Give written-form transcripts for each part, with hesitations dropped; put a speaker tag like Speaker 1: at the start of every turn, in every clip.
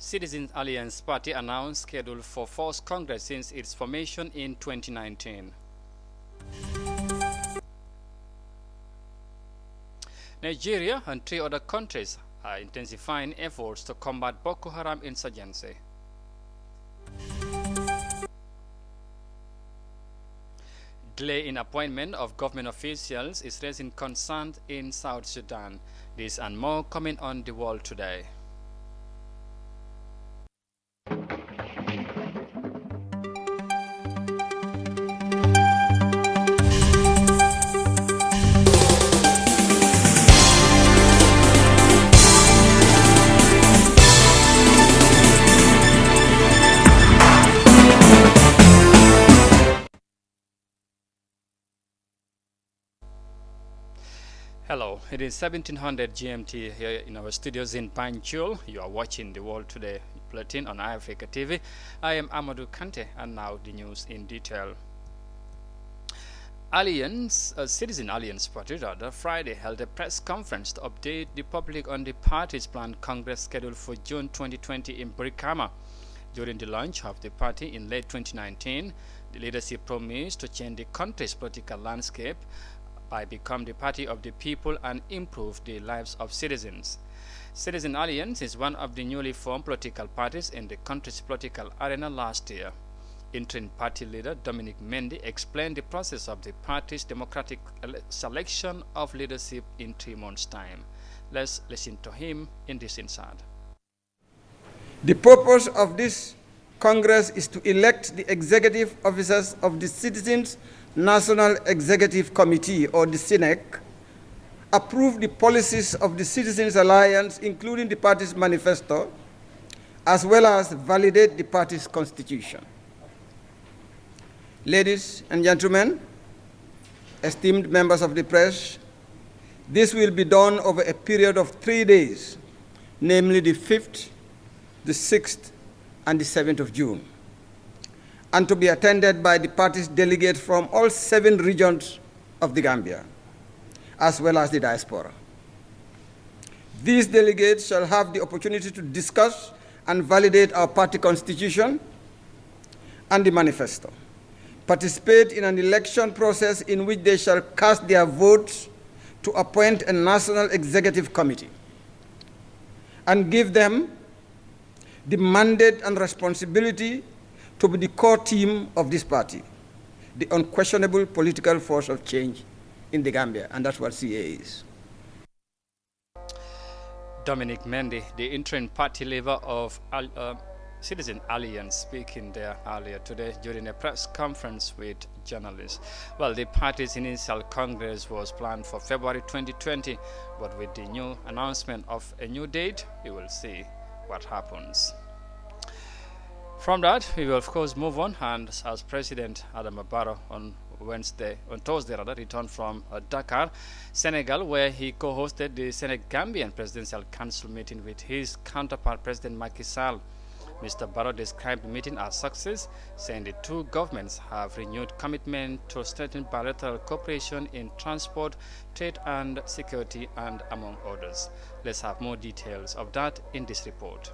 Speaker 1: Citizens Alliance Party announced schedule for first Congress since its formation in 2019. Nigeria and 3 other countries are intensifying efforts to combat Boko Haram insurgency. Delay in appointment of government officials is raising concerns in South Sudan. This and more coming on The World Today. Hello, it is 1700 GMT here in our studios in Banjul. You are watching The World Today Bulletin on iAfrica TV. I am Amadou Kante, and now the news in detail. Citizen Alliance Party Friday held a press conference to update the public on the party's planned Congress scheduled for June 2020 in Brikama. During the launch of the party in late 2019, the leadership promised to change the country's political landscape by becoming the party of the people and improve the lives of citizens. Citizen Alliance is one of the newly formed political parties in the country's political arena last year. Interim party leader Dominic Mendy explained the process of the party's democratic selection of leadership in 3 months' time. Let's listen to him in this insert.
Speaker 2: The purpose of this Congress is to elect the executive officers of the Citizens National Executive Committee, or the CNEC, approve the policies of the Citizens Alliance, including the party's manifesto, as well as validate the party's constitution. Ladies and gentlemen, esteemed members of the press, this will be done over a period of 3 days, namely the 5th, the 6th, and the 7th of June, and to be attended by the party's delegates from all 7 regions of the Gambia, as well as the diaspora. These delegates shall have the opportunity to discuss and validate our party constitution and the manifesto, participate in an election process in which they shall cast their votes to appoint a National Executive Committee, and give them the mandate and responsibility to be the core team of this party, the unquestionable political force of change in the Gambia, and that's what CA is.
Speaker 1: Dominic Mendy, the interim party leader of Citizen Alliance, speaking there earlier today during a press conference with journalists. Well, the party's initial Congress was planned for February 2020, but with the new announcement of a new date, we will see what happens. From that, we will of course move on, and as President Adama Barrow on Thursday returned from Dakar, Senegal, where he co-hosted the Senegambian Presidential Council meeting with his counterpart President Macky Sall. Mr. Barrow described the meeting as success, saying the 2 governments have renewed commitment to strengthen bilateral cooperation in transport, trade and security, and among others. Let's have more details of that in this report.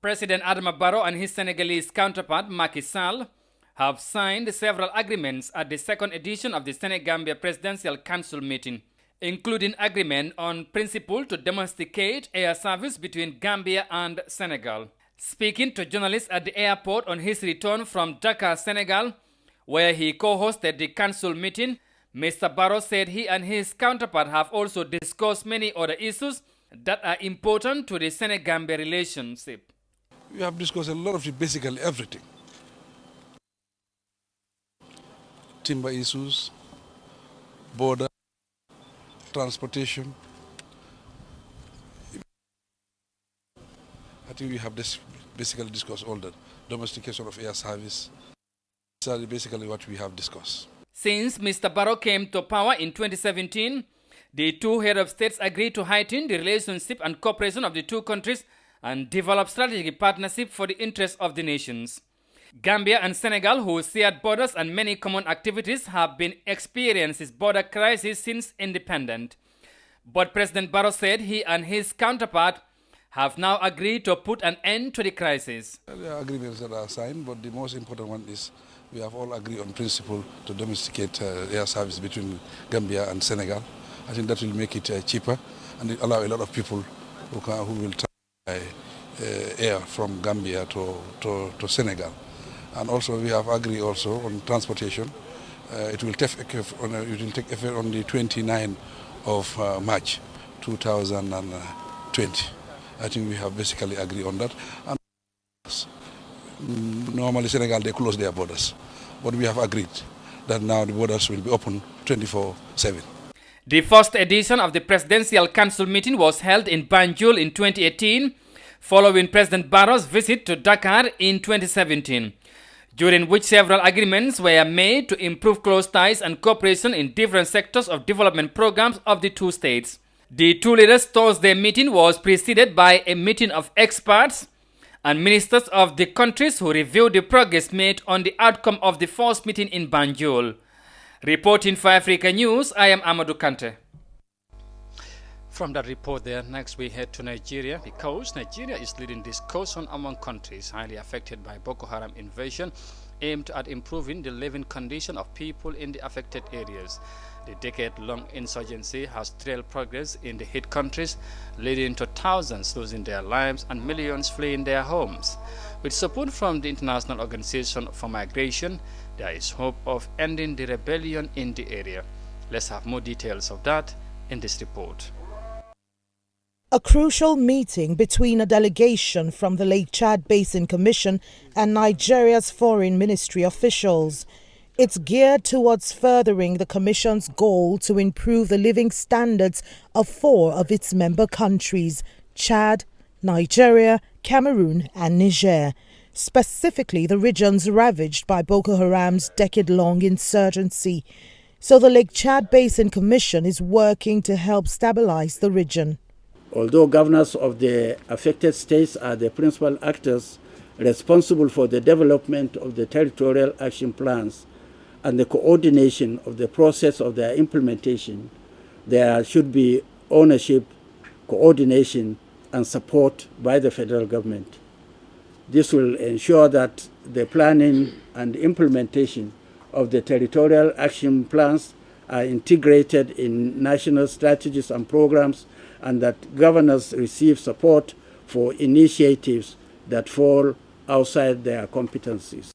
Speaker 1: President Adama Barrow and his Senegalese counterpart Macky Sall have signed several agreements at the 2nd edition of the Senegambia Presidential Council meeting, including agreement on principle to domesticate air service between Gambia and Senegal. Speaking to journalists at the airport on his return from Dakar, Senegal, where he co-hosted the council meeting, Mr. Barrow said he and his counterpart have also discussed many other issues that are important to the Senegambia relationship.
Speaker 3: We have discussed a lot of basically everything. Timber issues, border, transportation. I think we have basically discussed all that. Domestication of air service. That's basically what we have discussed.
Speaker 1: Since Mr. Barrow came to power in 2017, the 2 heads of states agreed to heighten the relationship and cooperation of the 2 countries and develop strategic partnership for the interests of the nations. Gambia and Senegal, who shared borders and many common activities, have been experiencing border crisis since independence. But President Barrow said he and his counterpart have now agreed to put an end to the crisis.
Speaker 3: There are agreements that are signed, but the most important one is we have all agreed on principle to domesticate air service between Gambia and Senegal. I think that will make it cheaper and it allow a lot of people who will travel air from Gambia to Senegal. And also we have agreed also on transportation. It will take effect on the 29th of March 2020. I think we have basically agreed on that. And normally Senegal, they close their borders, but we have agreed that now the borders will be open 24/7.
Speaker 1: The first edition of the Presidential Council meeting was held in Banjul in 2018, following President Barrow's visit to Dakar in 2017, during which several agreements were made to improve close ties and cooperation in different sectors of development programs of the two states. The two leaders' Thursday meeting was preceded by a meeting of experts and ministers of the countries who reviewed the progress made on the outcome of the first meeting in Banjul. Reporting for Africa News, I am Amadou Kante.
Speaker 4: From that report there, next we head to Nigeria, because Nigeria is leading discussion among countries highly affected by Boko Haram invasion, aimed at improving the living condition of people in the affected areas. The decade-long insurgency has trailed progress in the hit countries, leading to thousands losing their lives and millions fleeing their homes. With support from the International Organization for Migration, there is hope of ending the rebellion in the area. Let's have more details of that in this report.
Speaker 5: A crucial meeting between a delegation from the Lake Chad Basin Commission and Nigeria's foreign ministry officials. It's geared towards furthering the Commission's goal to improve the living standards of 4 of its member countries, Chad, Nigeria, Cameroon and Niger, specifically the regions ravaged by Boko Haram's decade-long insurgency. So the Lake Chad Basin Commission is working to help stabilize the region.
Speaker 6: Although governors of the affected states are the principal actors responsible for the development of the territorial action plans and the coordination of the process of their implementation, there should be ownership, coordination, and support by the federal government. This will ensure that the planning and implementation of the territorial action plans are integrated in national strategies and programs, and that governors receive support for initiatives that fall outside their competencies.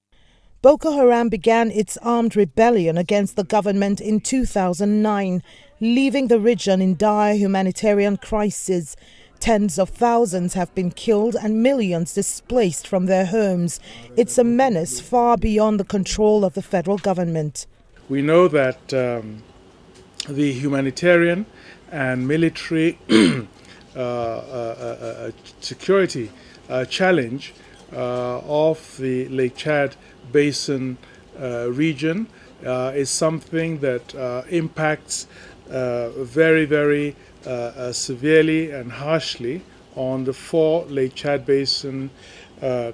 Speaker 5: Boko Haram began its armed rebellion against the government in 2009, leaving the region in dire humanitarian crisis. Tens of thousands have been killed and millions displaced from their homes. It's a menace far beyond the control of the federal government.
Speaker 7: We know that the humanitarian and military security challenge of the Lake Chad Basin region is something that impacts very, very severely and harshly on the 4 Lake Chad Basin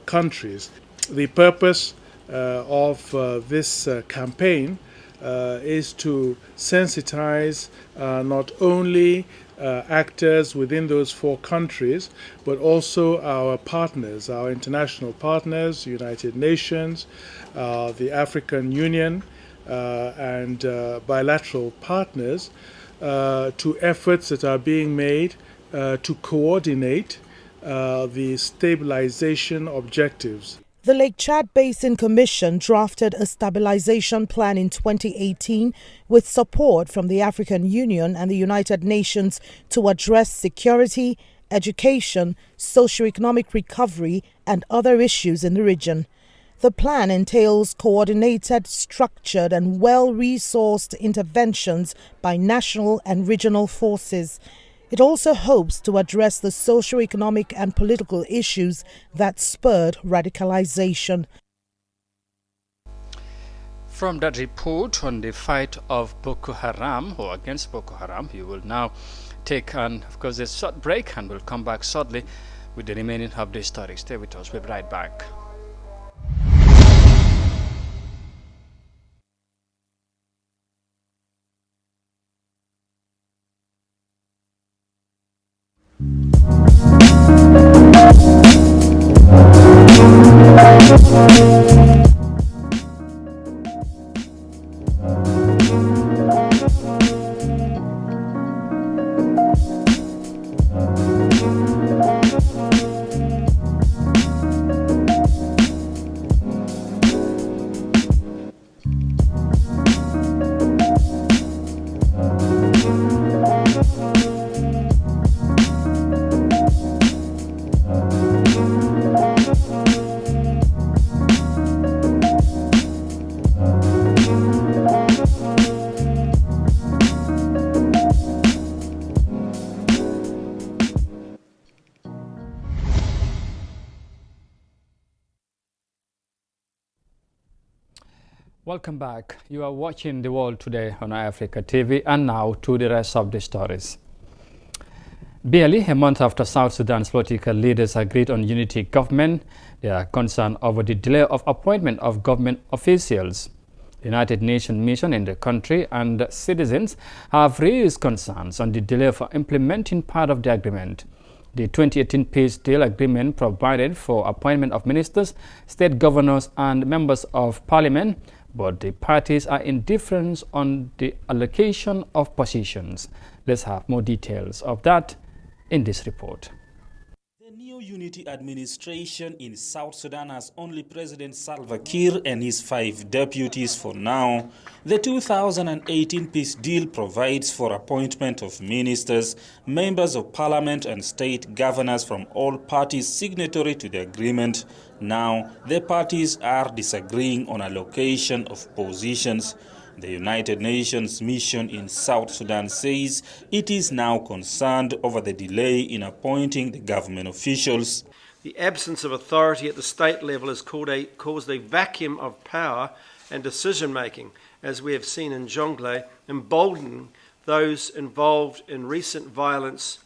Speaker 7: countries. The purpose of this campaign is to sensitize not only actors within those 4 countries, but also our partners, our international partners, United Nations, the African Union, and bilateral partners, to efforts that are being made to coordinate the stabilization objectives.
Speaker 5: The Lake Chad Basin Commission drafted a stabilization plan in 2018 with support from the African Union and the United Nations to address security, education, socio-economic recovery and other issues in the region. The plan entails coordinated, structured and well-resourced interventions by national and regional forces. It also hopes to address the socio-economic and political issues that spurred radicalization.
Speaker 4: From that report on the fight of Boko Haram, or against Boko Haram, you will now take of course, a short break, and we'll come back shortly with the remaining of the story. Stay with us. We'll be right back.
Speaker 1: Welcome back. You are watching The World Today on Africa TV, and now to the rest of the stories. Barely a month after South Sudan's political leaders agreed on unity government, they are concerned over the delay of appointment of government officials. The United Nations mission in the country and citizens have raised concerns on the delay for implementing part of the agreement. The 2018 peace deal agreement provided for appointment of ministers, state governors, and members of parliament, but the parties are indifferent on the allocation of positions. Let's have more details of that in this report.
Speaker 8: The new unity administration in South Sudan has only President Salva Kiir and his 5 deputies for now. The 2018 peace deal provides for appointment of ministers, members of parliament and state governors from all parties signatory to the agreement. Now, the parties are disagreeing on allocation of positions. The United Nations mission in South Sudan says it is now concerned over the delay in appointing the government officials.
Speaker 9: The absence of authority at the state level has caused a vacuum of power and decision-making, as we have seen in Jonglei, emboldening those involved in recent violence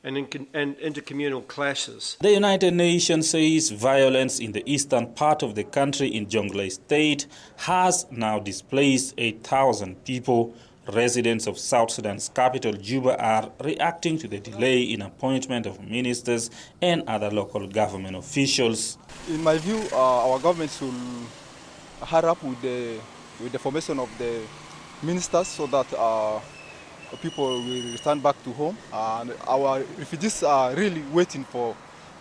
Speaker 9: and intercommunal clashes.
Speaker 8: The United Nations says violence in the eastern part of the country in Jonglei State has now displaced 8,000 people. Residents of South Sudan's capital, Juba, are reacting to the delay in appointment of ministers and other local government officials.
Speaker 10: In my view, our government should hurry up with the formation of the ministers so that people will return back to home, and our refugees are really waiting for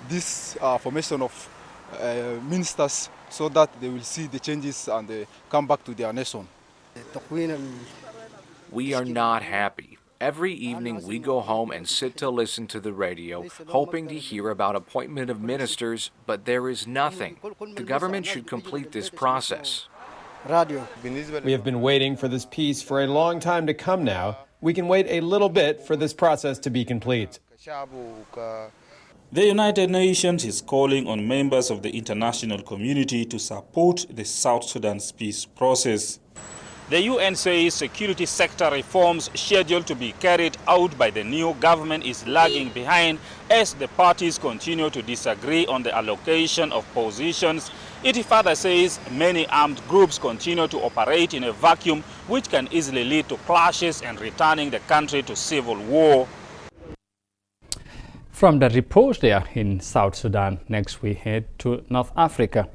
Speaker 10: this formation of ministers so that they will see the changes and they come back to their nation.
Speaker 11: We are not happy. Every evening we go home and sit to listen to the radio, hoping to hear about appointment of ministers, but there is nothing. The government should complete this process.
Speaker 12: We have been waiting for this peace for a long time to come now. We can wait a little bit for this process to be complete.
Speaker 8: The United Nations is calling on members of the international community to support the South Sudan's peace process. The UN says security sector reforms scheduled to be carried out by the new government is lagging behind as the parties continue to disagree on the allocation of positions. It further says many armed groups continue to operate in a vacuum, which can easily lead to clashes and returning the country to civil war.
Speaker 1: From the report there in South Sudan, next we head to North Africa.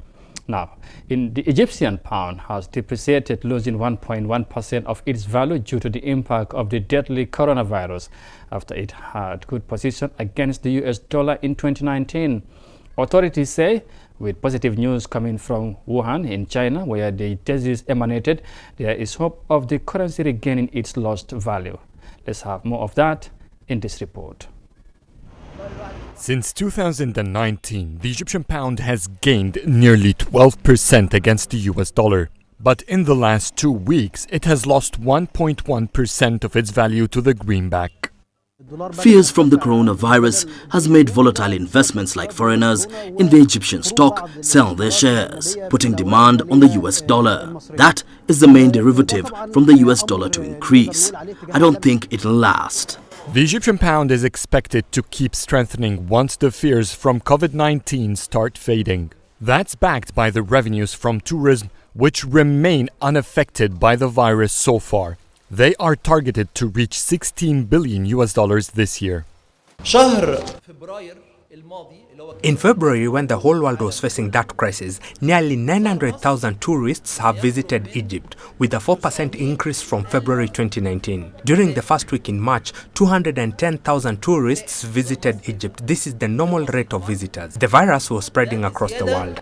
Speaker 1: Now, the Egyptian pound has depreciated, losing 1.1% of its value due to the impact of the deadly coronavirus after it had good position against the US dollar in 2019. Authorities say, with positive news coming from Wuhan in China, where the disease emanated, there is hope of the currency regaining its lost value. Let's have more of that in this report.
Speaker 13: Since 2019, the Egyptian pound has gained nearly 12% against the US dollar. But in the last 2 weeks, it has lost 1.1% of its value to the greenback.
Speaker 14: Fears from the coronavirus has made volatile investments like foreigners in the Egyptian stock sell their shares, putting demand on the US dollar. That is the main derivative from the US dollar to increase. I don't think it'll last.
Speaker 13: The Egyptian pound is expected to keep strengthening once the fears from COVID-19 start fading. That's backed by the revenues from tourism, which remain unaffected by the virus so far. They are targeted to reach $16 billion this year.
Speaker 15: In February, when the whole world was facing that crisis, nearly 900,000 tourists have visited Egypt, with a 4% increase from February 2019. During the first week in March, 210,000 tourists visited Egypt. This is the normal rate of visitors. The virus was spreading across the world.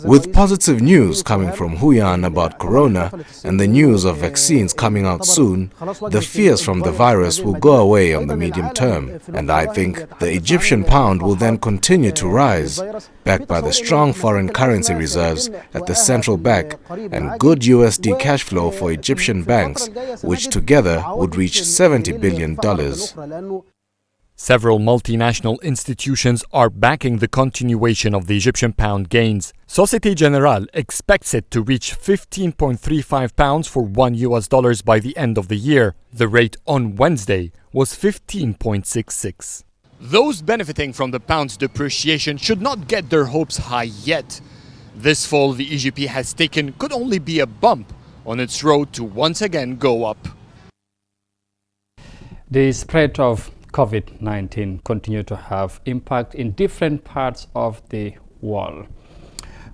Speaker 16: With positive news coming from Huyan about corona and the news of vaccines coming out soon, the fears from the virus will go away on the medium term. And I think the Egyptian pound will then continue to rise, backed by the strong foreign currency reserves at the central bank and good USD cash flow for Egyptian banks, which together would reach $70 billion.
Speaker 13: Several multinational institutions are backing the continuation of the Egyptian pound gains. Societe Generale expects it to reach 15.35 pounds for $1 by the end of the year. The rate on Wednesday was 15.66. Those benefiting from the pound's depreciation should not get their hopes high yet. This fall, the EGP has taken could only be a bump on its road to once again go up.
Speaker 1: The spread of COVID-19 continue to have impact in different parts of the world.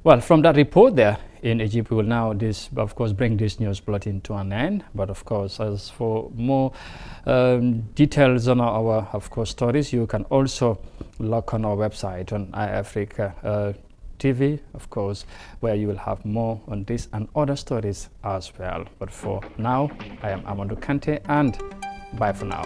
Speaker 1: Well, from that report there in Egypt, we will now, of course, bring this news bulletin to an end. But of course, as for more details on our, of course, stories, you can also log on our website on iAfrica TV, of course, where you will have more on this and other stories as well. But for now, I am Amadou Kante, and bye for now.